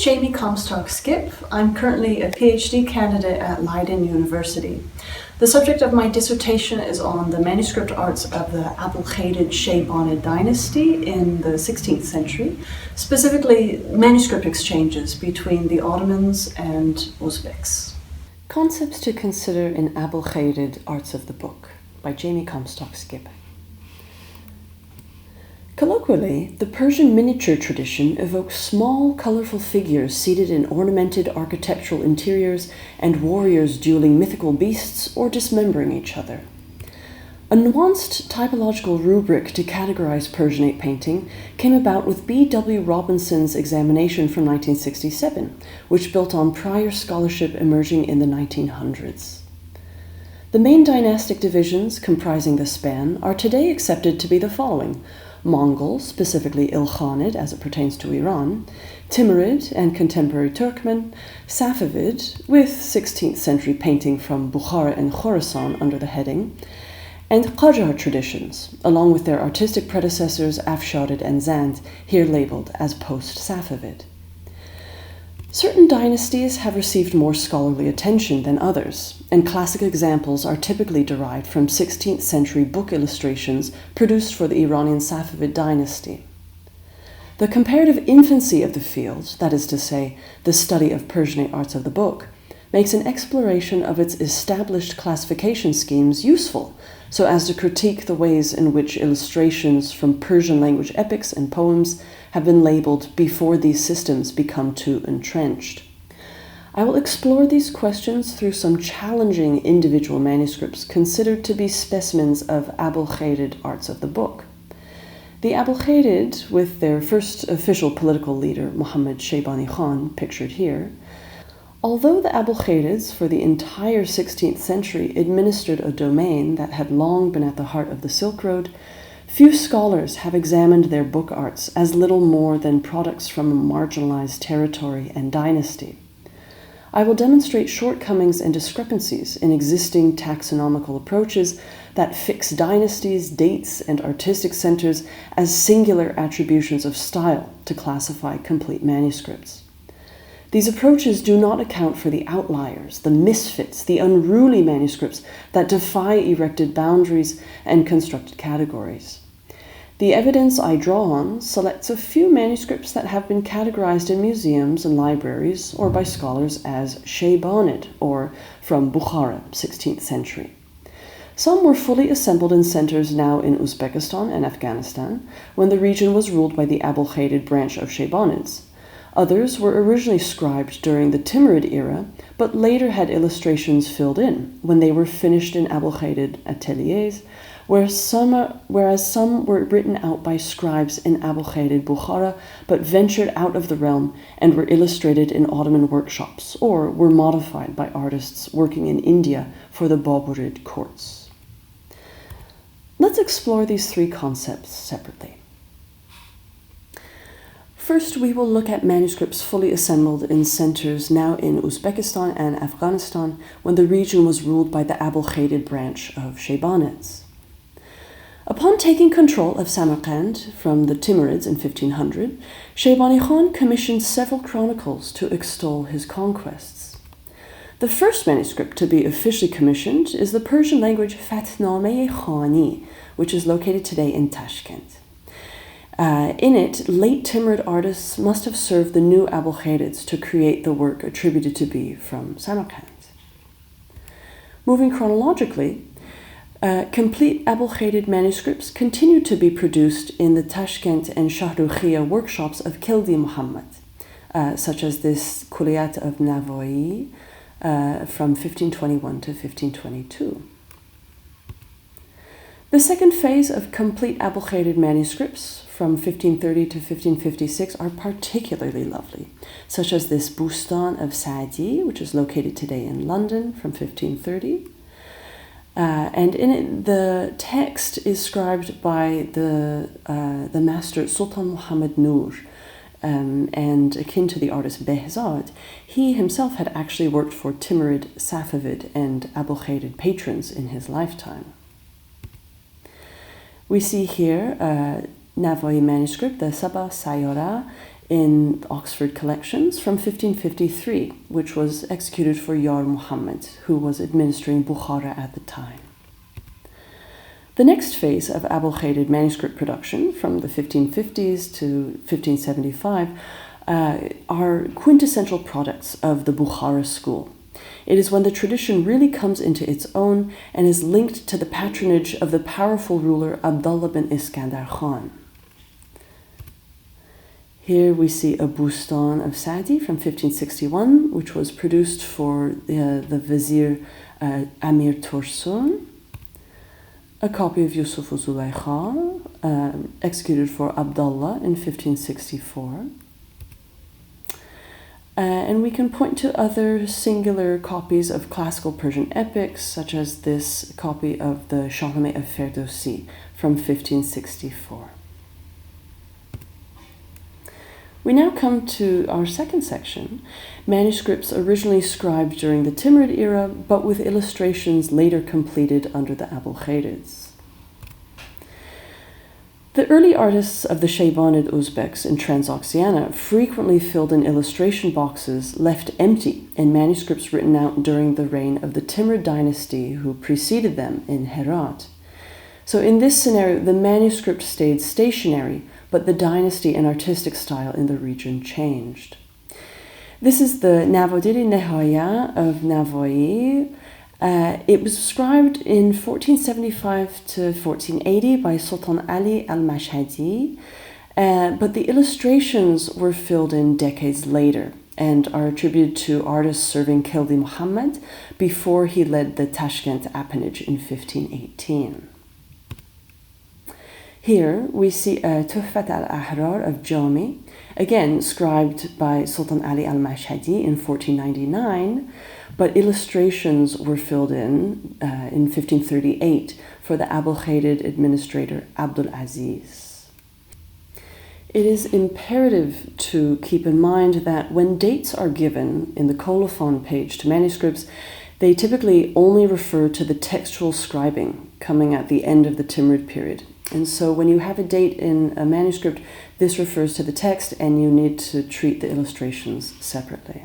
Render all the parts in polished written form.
Джейми Komstok-Skipп. I'm currently a PhD candidate at Leiden University. The subject of my dissertation is on the manuscript arts of the Abulghadid Sheybanid dynasty in the 16th century, specifically manuscript exchanges between the Ottomans and Uzbeks. Concepts to consider in Abulghadid Arts of the Book by Jeymi Komstok-Skipp. Colloquially, the Persian miniature tradition evokes small, colorful figures seated in ornamented architectural interiors and warriors dueling mythical beasts or dismembering each other. A nuanced typological rubric to categorize Persianate painting came about with B.W. Robinson's examination from 1967, which built on prior scholarship emerging in the 1900s. The main dynastic divisions comprising the span are today accepted to be the following: Mongol, specifically Ilkhanid as it pertains to Iran, Timurid and contemporary Turkmen, Safavid, with 16th century painting from Bukhara and Khorasan under the heading, and Qajar traditions, along with their artistic predecessors Afsharid and Zand, here labeled as post-Safavid. Certain dynasties have received more scholarly attention than others, and classic examples are typically derived from 16th century book illustrations produced for the Iranian Safavid dynasty. The comparative infancy of the field, that is to say, the study of Persianate arts of the book, makes an exploration of its established classification schemes useful, so as to critique the ways in which illustrations from Persian language epics and poems have been labeled before these systems become too entrenched. I will explore these questions through some challenging individual manuscripts considered to be specimens of Abulghadid arts of the book. The Abulghadid, with their first official political leader, Muhammad Sheybani Khan, pictured here, although the Abulghadids for the entire 16th century administered a domain that had long been at the heart of the Silk Road, few scholars have examined their book arts as little more than products from a marginalized territory and dynasty. I will demonstrate shortcomings and discrepancies in existing taxonomical approaches that fix dynasties, dates, and artistic centers as singular attributions of style to classify complete manuscripts. These approaches do not account for the outliers, the misfits, the unruly manuscripts that defy erected boundaries and constructed categories. The evidence I draw on selects a few manuscripts that have been categorized in museums and libraries or by scholars as Sheybanid, or from Bukhara, 16th century. Some were fully assembled in centers now in Uzbekistan and Afghanistan, when the region was ruled by the Abulghadid branch of Sheybanids. Others were originally scribed during the Timurid era, but later had illustrations filled in when they were finished in Abulghadid ateliers, whereas some were written out by scribes in Abulghadid Bukhara, but ventured out of the realm and were illustrated in Ottoman workshops, or were modified by artists working in India for the Baburid courts. Let's explore these three concepts separately. First, we will look at manuscripts fully assembled in centers now in Uzbekistan and Afghanistan when the region was ruled by the Abulghadid branch of Sheybanids. Upon taking control of Samarkand from the Timurids in 1500, Sheybani Khan commissioned several chronicles to extol his conquests. The first manuscript to be officially commissioned is the Persian language Fathnameh Khani, which is located today in Tashkent. In it, late Timurid artists must have served the new Abulghadids to create the work attributed to be from Samarkand. Moving chronologically, complete Abulghadid manuscripts continued to be produced in the Tashkent and Shahrukhiya workshops of Kildi Muhammad, such as this Kulliyat of Navoi from 1521 to 1522. The second phase of complete Abulghadid manuscripts from 1530 to 1556 are particularly lovely, such as this Bustan of Saadi, which is located today in London from 1530. And in it, the text is scribed by the master Sultan Muhammad Nur, and akin to the artist Behzad. He himself had actually worked for Timurid, Safavid, and Abulghadid patrons in his lifetime. We see here Navoi manuscript, the Sabah Sayora, in Oxford collections from 1553, which was executed for Yar Muhammad, who was administering Bukhara at the time. The next phase of Abul-Khaydid manuscript production, from the 1550s to 1575, are quintessential products of the Bukhara school. It is when the tradition really comes into its own and is linked to the patronage of the powerful ruler Abdullah bin Iskandar Khan. Here we see a Bustan of Sa'di from 1561, which was produced for the Vizier Amir Tursun. A copy of Yusuf Zulaykha, executed for Abdullah in 1564. And we can point to other singular copies of classical Persian epics, such as this copy of the Shahnameh of Ferdowsi from 1564. We now come to our second section, manuscripts originally scribed during the Timurid era, but with illustrations later completed under the Abul-Khayrids. The early artists of the Sheybanid Uzbeks in Transoxiana frequently filled in illustration boxes left empty in manuscripts written out during the reign of the Timurid dynasty who preceded them in Herat. So in this scenario, the manuscript stayed stationary, but the dynasty and artistic style in the region changed. This is the Navodiri Nehaya of Navoie. It was scribed in 1475 to 1480 by Sultan Ali al-Mashhadi, but the illustrations were filled in decades later and are attributed to artists serving Khildi Muhammad before he led the Tashkent appanage in 1518. Here we see a Tuhfat al-Ahrar of Jami, again scribed by Sultan Ali al-Mashhadi in 1499, but illustrations were filled in 1538 for the Abul-Khaydid administrator Abdul Aziz. It is imperative to keep in mind that when dates are given in the colophon page to manuscripts, they typically only refer to the textual scribing coming at the end of the Timurid period. And so when you have a date in a manuscript, this refers to the text and you need to treat the illustrations separately.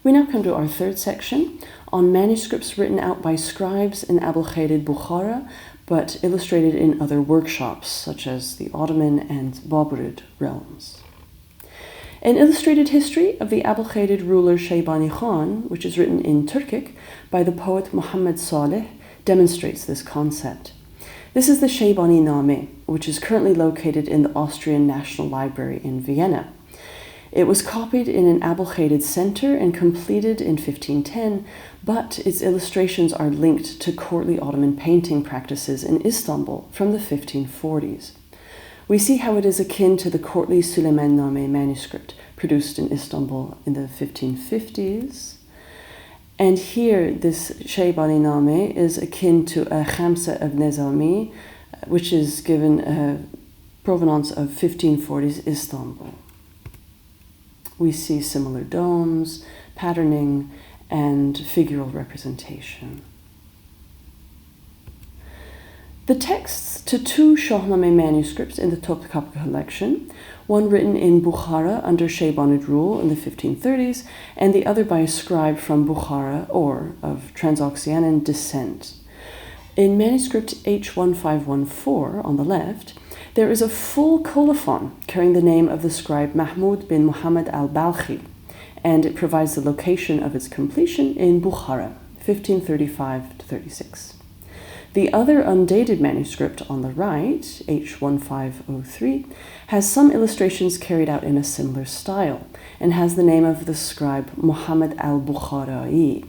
We now come to our third section on manuscripts written out by scribes in Abul-Khaydid Bukhara, but illustrated in other workshops, such as the Ottoman and Baburid realms. An illustrated history of the Abul-Khaydid ruler Sheybani Khan, which is written in Turkic by the poet Muhammad Saleh, demonstrates this concept. This is the Sheybani Name, which is currently located in the Austrian National Library in Vienna. It was copied in an Abul-Khaydid center and completed in 1510, but its illustrations are linked to courtly Ottoman painting practices in Istanbul from the 1540s. We see how it is akin to the courtly Süleyman Name manuscript produced in Istanbul in the 1550s. And here, this Sheybani Name is akin to a Khamsa of Nizami, which is given a provenance of 1540s Istanbul. We see similar domes, patterning, and figural representation. The texts to two Shahnameh manuscripts in the Topkapı collection, one written in Bukhara under Sheybanid rule in the 1530s, and the other by a scribe from Bukhara or of Transoxianan descent. In manuscript H1514 on the left, there is a full colophon carrying the name of the scribe Mahmud bin Muhammad al-Balkhi, and it provides the location of its completion in Bukhara, 1535-36. The other undated manuscript on the right, H1503, has some illustrations carried out in a similar style and has the name of the scribe Muhammad al-Bukhari.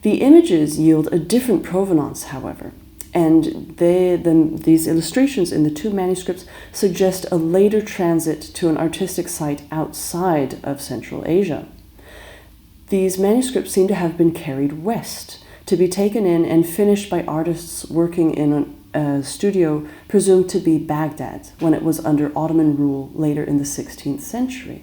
The images yield a different provenance, however, and these illustrations in the two manuscripts suggest a later transit to an artistic site outside of Central Asia. These manuscripts seem to have been carried west, to be taken in and finished by artists working in a studio presumed to be Baghdad when it was under Ottoman rule later in the 16th century.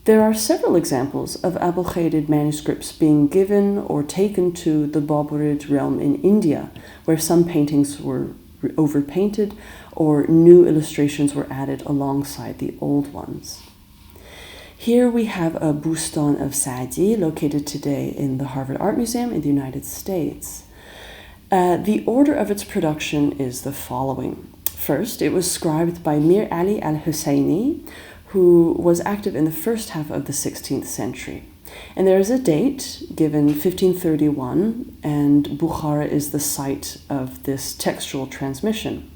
There are several examples of Abul-Khaydid manuscripts being given or taken to the Baburid realm in India, where some paintings were overpainted, or new illustrations were added alongside the old ones. Here we have a bustan of Saadi located today in the Harvard Art Museum in the United States. The order of its production is the following. First, it was scribed by Mir Ali al-Husseini, who was active in the first half of the 16th century. And there is a date given 1531, and Bukhara is the site of this textual transmission.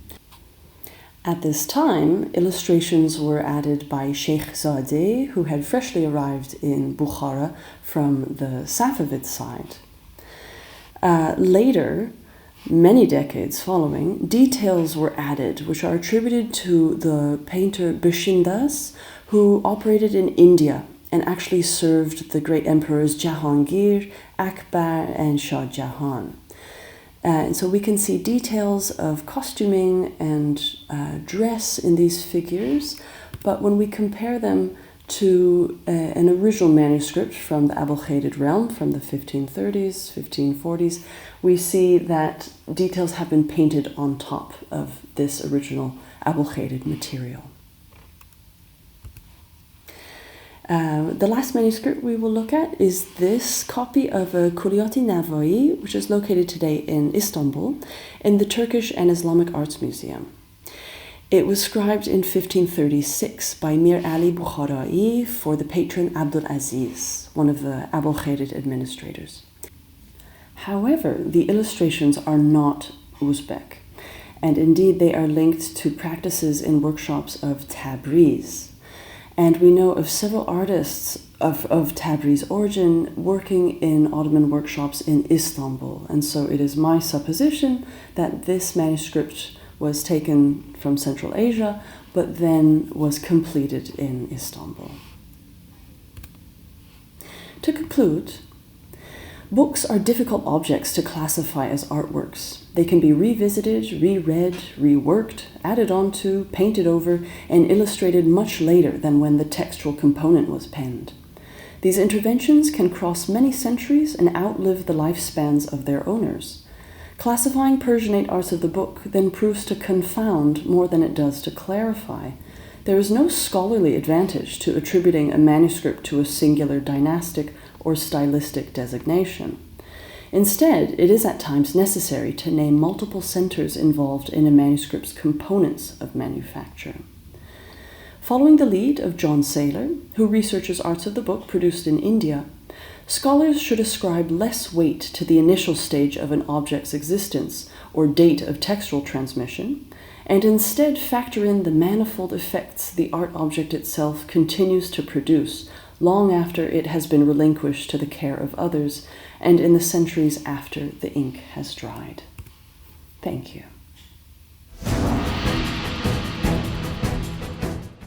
At this time, illustrations were added by Sheikh Zadeh, who had freshly arrived in Bukhara from the Safavid side. Later, many decades following, details were added which are attributed to the painter Bishindas, who operated in India and actually served the great emperors Jahangir, Akbar, and Shah Jahan. And so we can see details of costuming and dress in these figures, but when we compare them to an original manuscript from the Abulkhadid realm from the 1530s, 1540s, we see that details have been painted on top of this original Abulkhadid material. The last manuscript we will look at is this copy of a Kulliyat-i Navai, which is located today in Istanbul, in the Turkish and Islamic Arts Museum. It was scribed in 1536 by Mir Ali Bukharai for the patron Abdul Aziz, one of the Abulkhadid administrators. However, the illustrations are not Uzbek, and indeed they are linked to practices in workshops of Tabriz. And we know of several artists of Tabriz origin working in Ottoman workshops in Istanbul. And so it is my supposition that this manuscript was taken from Central Asia, but then was completed in Istanbul. To conclude, books are difficult objects to classify as artworks. They can be revisited, reread, reworked, added onto, painted over, and illustrated much later than when the textual component was penned. These interventions can cross many centuries and outlive the lifespans of their owners. Classifying Persianate arts of the book then proves to confound more than it does to clarify. There is no scholarly advantage to attributing a manuscript to a singular dynastic or stylistic designation. Instead, it is at times necessary to name multiple centers involved in a manuscript's components of manufacture. Following the lead of John Saylor, who researches arts of the book produced in India, scholars should ascribe less weight to the initial stage of an object's existence or date of textual transmission, and instead factor in the manifold effects the art object itself continues to produce long after it has been relinquished to the care of others and in the centuries after the ink has dried. Thank you.